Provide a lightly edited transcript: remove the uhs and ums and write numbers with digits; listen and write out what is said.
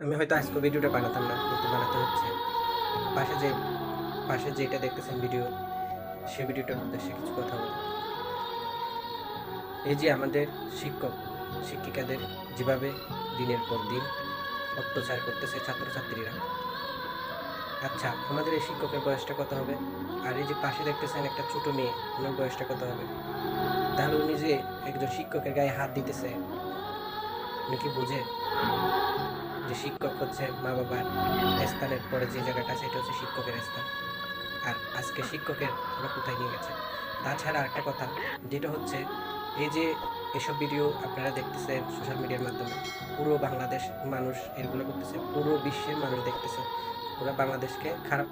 আমি হয়তো আজকে ভিডিওটা বানাতাম না, কিন্তু বানাতে হচ্ছে। পাশে যেটা দেখতেছেন ভিডিও, সে ভিডিওটার উদ্দেশ্যে কিছু কথা বলি। এই যে আমাদের শিক্ষক শিক্ষিকাদের যেভাবে দিনের পর দিন অত্যাচার করতেছে ছাত্রছাত্রীরা। আচ্ছা, আমাদের এই শিক্ষকের বয়সটা কত হবে? আর এই যে পাশে দেখতেছেন একটা ছোট মেয়ে, ওনার বয়সটা কত হবে? তাহলে উনি যে একজন শিক্ষকের গায়ে হাত দিতেছে, উনি কি বোঝে যে শিক্ষক হচ্ছে মা বাবার স্থানের পরে যে জায়গাটা আছে, এটা হচ্ছে শিক্ষকের স্থান। আর আজকে শিক্ষকের ওরা কোথায় নিয়ে গেছে? তাছাড়া আরেকটা কথা, যেটা হচ্ছে এই যে এসব ভিডিও আপনারা দেখতেছেন সোশ্যাল মিডিয়ার মাধ্যমে, পুরো বাংলাদেশ মানুষ এগুলো করতেছে, পুরো বিশ্বের মানুষ দেখতেছে, ওরা বাংলাদেশকে খারাপ